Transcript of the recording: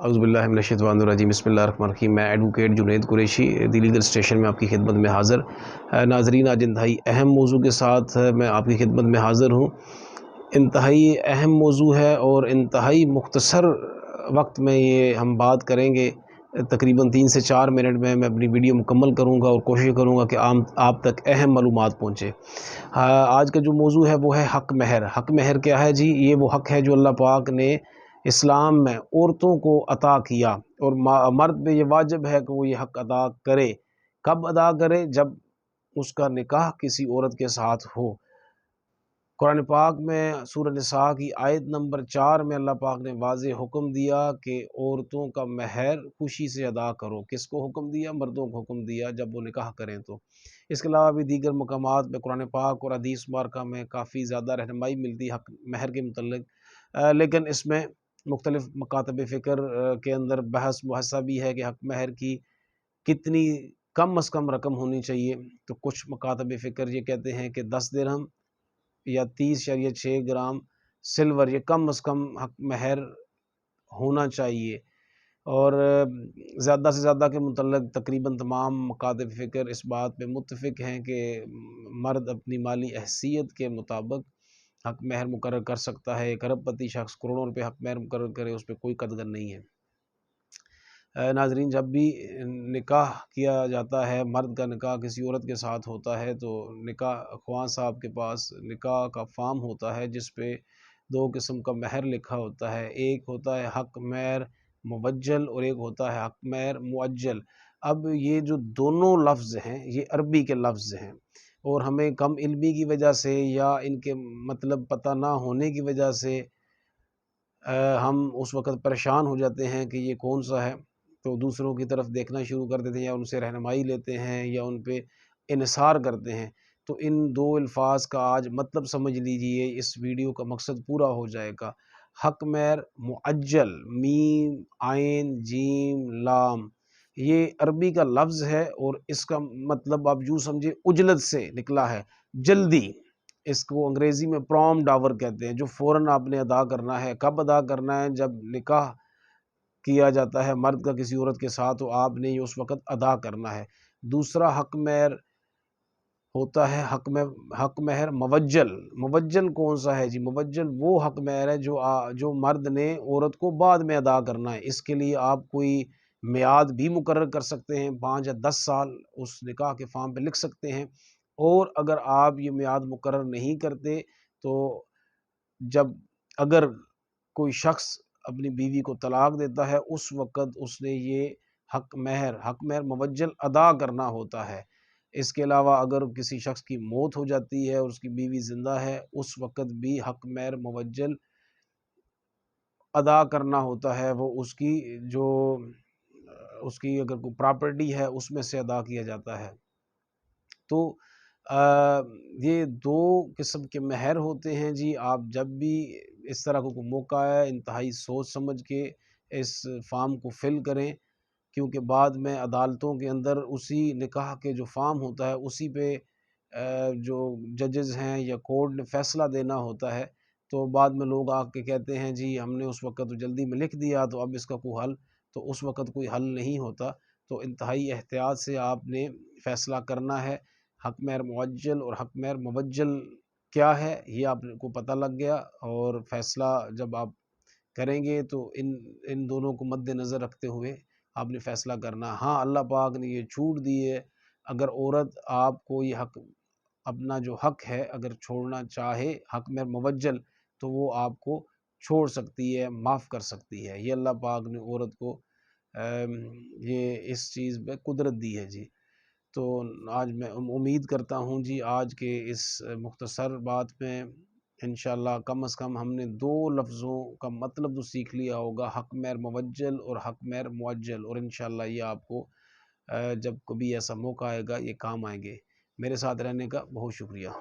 अऊज़ुबिल्लाहिमिनश्शैतानिर्रजीम बिस्मिल्लाहिर्रहमानिर्रहीम। मैं advocate Junaid Qureshi the legal station में आपकी खिदमत में हाज़िर। नाज़रीन, आज इंतहाई अहम मौजू के साथ मैं आपकी खिदमत में हाज़िर हूँ। इंतहाई अहम मौजू है और इंतहाई मुख्तसर वक्त में ये हम बात करेंगे। तकरीबन 3 से 4 मिनट में मैं अपनी वीडियो मुकम्मल करूँगा और कोशिश करूँगा कि आप तक अहम मालूमात पहुँचे। आज का जो मौजू है वो है हक़ महर। हक़ महर क्या है जी? ये वो हक़ है जो अल्लाह पाक ने इस्लाम में औरतों को अता किया और मर्द पे ये वाजिब है कि वो ये हक़ अदा करे। कब अदा करे? जब उसका निकाह किसी औरत के साथ हो। कुरान पाक में सूरह निसा की आयत नंबर 4 में अल्लाह पाक ने वाज़ेह हुक्म दिया कि औरतों का महर खुशी से अदा करो। किसको हुक्म दिया? मर्दों को हुक्म दिया जब वो निकाह करें तो। इसके अलावा भी दीगर मकामात में कुरान पाक और हदीस मुबारका में काफ़ी ज़्यादा रहनुमाई मिलती है हक़ महर के मुतल्लिक़। लेकिन इसमें मुख्तलिफ़ मकातब फ़िक्र के अंदर बहस मुहस्सा भी है कि हक़ महर की कितनी कम अज़ कम रकम होनी चाहिए। तो कुछ मकातब फ़िक्र ये कहते हैं कि 10 दिरहम या 30.6 ग्राम सिल्वर ये कम अज़ कम हक़ महर होना चाहिए। और ज़्यादा से ज़्यादा के मुतल्लिक़ तकरीबन तमाम मकातब फ़िक्र इस बात पे मुत्तफ़िक़ हैं कि मर्द अपनी माली हैसियत के मुताबिक हक़ महर मुकर्रर कर सकता है। एक अरबपति शख्स करोड़ों रुपये हक़ महर मुकर्रर करे, उस पर कोई कदर नहीं है। नाज़रीन, जब भी निकाह किया जाता है, मर्द का निकाह किसी औरत के साथ होता है तो निकाह ख्वां साहब के पास निकाह का फ़ार्म होता है जिस पे 2 किस्म का महर लिखा होता है। एक होता है हक़ महर मुवज्जल और एक होता है हक़ महर मुअज्जल। अब ये जो दोनों लफ्ज़ हैं ये अरबी के लफ्ज़ हैं और हमें कम इल्मी की वजह से या इनके मतलब पता ना होने की वजह से हम उस वक़्त परेशान हो जाते हैं कि ये कौन सा है, तो दूसरों की तरफ देखना शुरू कर देते हैं या उनसे रहनुमाई लेते हैं या उन पे इन्हिसार करते हैं। तो इन 2 अल्फ़ाज़ का आज मतलब समझ लीजिए, इस वीडियो का मकसद पूरा हो जाएगा। हक़ महर मुअज्जल, मीम, आइन, जीम, लाम, ये अरबी का लफ्ज़ है और इसका मतलब आप यूँ समझिए उजलत से निकला है, जल्दी। इसको अंग्रेज़ी में प्रॉम्प्ट ऑवर कहते हैं, जो फ़ौरन आपने अदा करना है। कब अदा करना है? जब निकाह किया जाता है मर्द का किसी औरत के साथ, तो आपने ये उस वक़्त अदा करना है। दूसरा हक़ महर होता है हक़ महर मुवज्जल। मुवज्जल कौन सा है जी? मुवज्जल वो हक़ महर है जो मर्द ने औरत को बाद में अदा करना है। इसके लिए आप कोई मियाद भी मुकर्रर कर सकते हैं, 5 या 10 साल उस निकाह के फ़ार्म पे लिख सकते हैं। और अगर आप ये मियाद मुकर्रर नहीं करते तो जब अगर कोई शख्स अपनी बीवी को तलाक देता है उस वक़्त उसने ये हक़ महर मुवज्जल अदा करना होता है। इसके अलावा अगर किसी शख्स की मौत हो जाती है और उसकी बीवी ज़िंदा है, उस वक़्त भी हक़ महर मुवज्जल अदा करना होता है। वो उसकी जो उसकी अगर कोई प्रॉपर्टी है उसमें से अदा किया जाता है। तो ये 2 किस्म के महर होते हैं जी। आप जब भी इस तरह का कोई मौका आए, इंतहाई सोच समझ के इस फ़ार्म को फ़िल करें, क्योंकि बाद में अदालतों के अंदर उसी निकाह के जो फ़ार्म होता है उसी पे जो जजेस हैं या कोर्ट ने फ़ैसला देना होता है। तो बाद में लोग आके कहते हैं जी हमने उस वक़्त तो जल्दी में लिख दिया तो अब इसका कोई हल, तो उस वक़्त कोई हल नहीं होता। तो इंतहाई एहतियात से आपने फ़ैसला करना है। हक़ महर मुअज्जल और हक़ महर मुवज्जल क्या है ये आपको पता लग गया और फ़ैसला जब आप करेंगे तो इन इन दोनों को मद्देनज़र रखते हुए आपने फ़ैसला करना। हाँ, अल्लाह पाक ने ये छूट दी है, अगर औरत आपको ये हक़ अपना जो हक़ है अगर छोड़ना चाहे हक़ महर मुवज्जल, तो वो आपको छोड़ सकती है, माफ़ कर सकती है। ये अल्लाह पाक ने औरत को ये इस चीज़ पे कुदरत दी है जी। तो आज मैं उम्मीद करता हूँ जी आज के इस मुख्तसर बात में इंशाअल्लाह कम अज़ कम हमने 2 लफ्ज़ों का मतलब तो सीख लिया होगा, हक़ महर मुवज्जल और हक़ महर मुअज्जल, और इंशाअल्लाह ये आपको जब कभी ऐसा मौका आएगा ये काम आएँगे। मेरे साथ रहने का बहुत शुक्रिया।